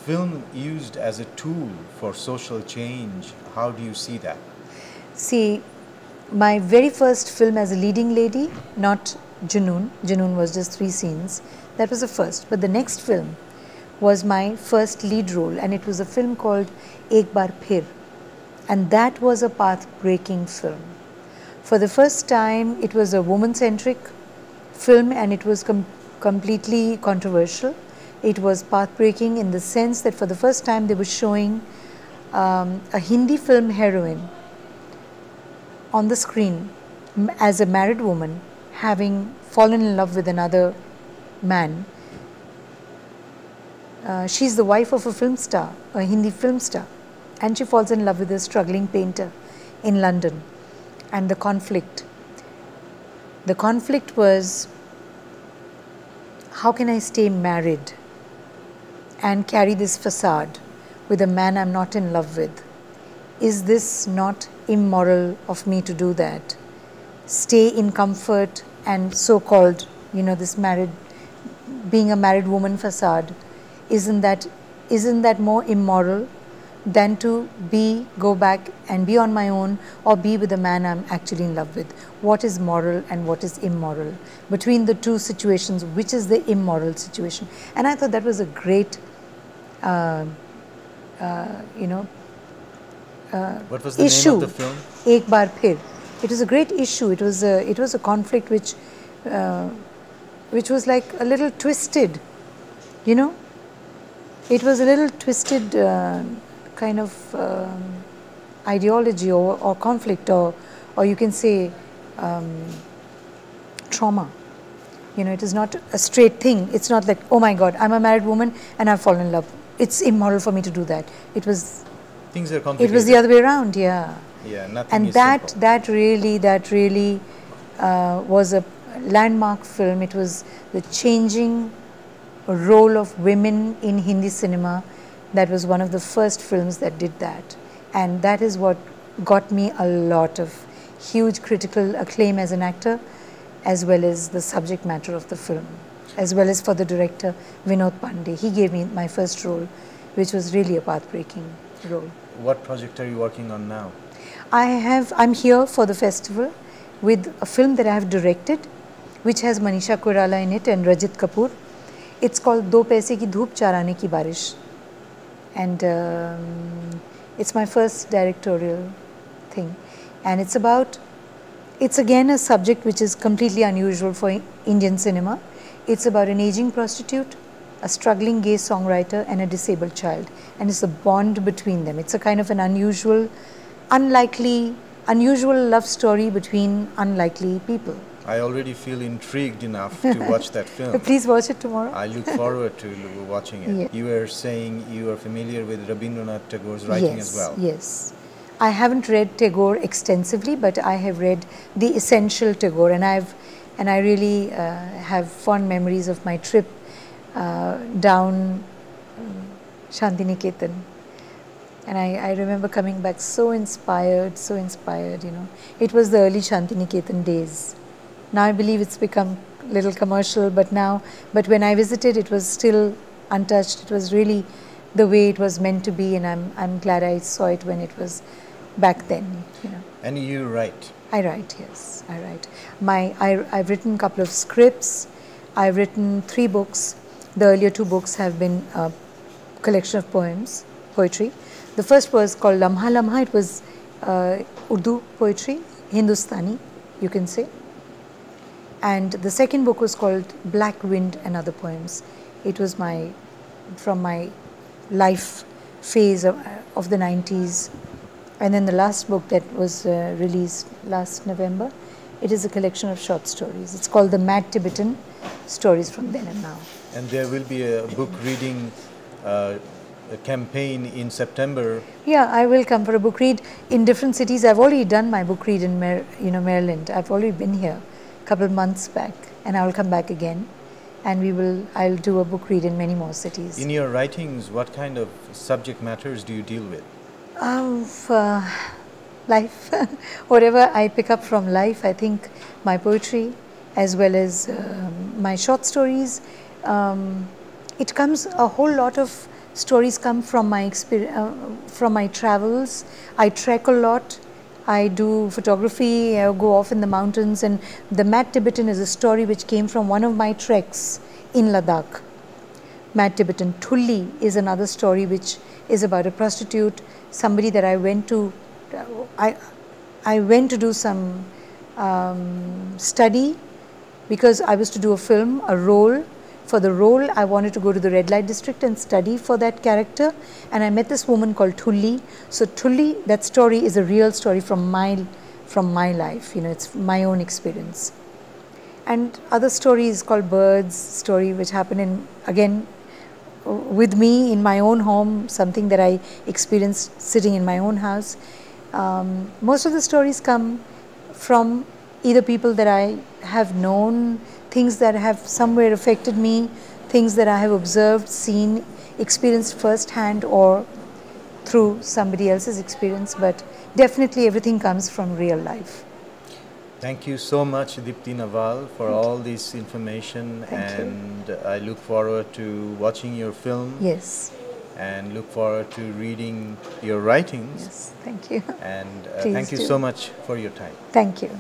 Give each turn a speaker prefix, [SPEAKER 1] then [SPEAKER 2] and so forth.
[SPEAKER 1] film used as a tool for social change? How do you see that?
[SPEAKER 2] See, my very first film as a leading lady, not Junoon. Junoon was just 3 scenes. That was the first. But the next film was my first lead role, and it was a film called Ek Baar Phir. And that was a path-breaking film. For the first time, it was a woman-centric film, and it was completely controversial. It was path-breaking in the sense that for the first time they were showing a Hindi film heroine on the screen as a married woman having fallen in love with another man. She's the wife of a film star, a Hindi film star, and she falls in love with a struggling painter in London. And the conflict was, how can I stay married and carry this facade with a man I'm not in love with? Is this not immoral of me to do that? Stay in comfort and so-called, you know, this being a married woman facade, isn't that more immoral than to go back and be on my own or be with a man I'm actually in love with? What is moral and what is immoral? Between the two situations, which is the immoral situation? And I thought that was a great,
[SPEAKER 1] what was the
[SPEAKER 2] issue.
[SPEAKER 1] name of the film?
[SPEAKER 2] Ek Baar Phir. It was a great issue. It was a conflict which was like a little twisted, you know. It was a little twisted kind of ideology or conflict, or you can say trauma. You know, it is not a straight thing. It's not like, oh my God, I'm a married woman and I've fallen in love. It's immoral for me to do that. It was.
[SPEAKER 1] Things are complicated.
[SPEAKER 2] It was the other way around, yeah.
[SPEAKER 1] Yeah, nothing
[SPEAKER 2] and
[SPEAKER 1] is
[SPEAKER 2] that
[SPEAKER 1] simple.
[SPEAKER 2] that really was a landmark film. It was the changing role of women in Hindi cinema. That was one of the first films that did that, and that is what got me a lot of huge critical acclaim as an actor, as well as the subject matter of the film, as well as for the director Vinod Pandey. He gave me my first role, which was really a path-breaking role.
[SPEAKER 1] What project are you working on now?
[SPEAKER 2] I'm here for the festival with a film that I have directed, which has Manisha Koirala in it and Rajit Kapoor. It's called Do Paise Ki Dhoop Char Aane Ki Barish, and it's my first directorial thing, and it's again a subject which is completely unusual for Indian cinema. It's about an aging prostitute, a struggling gay songwriter and a disabled child, and it's a bond between them. It's a kind of an unusual love story between unlikely people.
[SPEAKER 1] I already feel intrigued enough to watch that film.
[SPEAKER 2] Please watch it tomorrow.
[SPEAKER 1] I look forward to watching it.
[SPEAKER 2] Yeah.
[SPEAKER 1] You were saying you are familiar with Rabindranath Tagore's writing as well.
[SPEAKER 2] Yes. I haven't read Tagore extensively, but I have read the essential Tagore, and I really have fond memories of my trip down Shantiniketan. And I remember coming back so inspired, you know. It was the early Shantiniketan days. Now I believe it's become a little commercial, but when I visited, it was still untouched. It was really the way it was meant to be, and I'm glad I saw it when it was back then, you know.
[SPEAKER 1] And you write?
[SPEAKER 2] I write, yes, I write. I've written a couple of scripts. I've written 3 books. The earlier 2 books have been a collection of poetry. The first was called Lamha Lamha. It was Urdu poetry, Hindustani, you can say. And the second book was called Black Wind and Other Poems. It was from my life phase of the 90s. And then the last book that was released last November, it is a collection of short stories. It's called The Mad Tibetan, Stories from Then and Now.
[SPEAKER 1] And there will be a book reading a campaign in September.
[SPEAKER 2] Yeah, I will come for a book read in different cities. I've already done my book read in Maryland. I've already been here a couple of months back, and I will come back again, and I'll do a book read in many more cities.
[SPEAKER 1] In your writings, what kind of subject matters do you deal with?
[SPEAKER 2] Life. Whatever I pick up from life, I think my poetry as well as my short stories, it comes a whole lot of stories come from my from my travels. I trek a lot. I do photography, I go off in the mountains, and the Mad Tibetan is a story which came from one of my treks in Ladakh. Mad Tibetan. Thulli is another story which is about a prostitute, somebody that I went to, I went to do some study because I was to do a film, a role. For the role, I wanted to go to the red light district and study for that character, and I met this woman called Thulli. So Thulli, that story is a real story from my life. You know, it's my own experience. And other stories called Birds story, which happened in again with me in my own home, something that I experienced sitting in my own house. Most of the stories come from either people that I have known, things that have somewhere affected me, things that I have observed, seen, experienced firsthand, or through somebody else's experience, but definitely everything comes from real life.
[SPEAKER 1] Thank you so much, Deepti Naval, for all this information.
[SPEAKER 2] Thank you.
[SPEAKER 1] I look forward to watching your film.
[SPEAKER 2] Yes.
[SPEAKER 1] And look forward to reading your writings.
[SPEAKER 2] Yes, thank you.
[SPEAKER 1] And
[SPEAKER 2] Please
[SPEAKER 1] thank you
[SPEAKER 2] do.
[SPEAKER 1] so much for your time.
[SPEAKER 2] Thank you.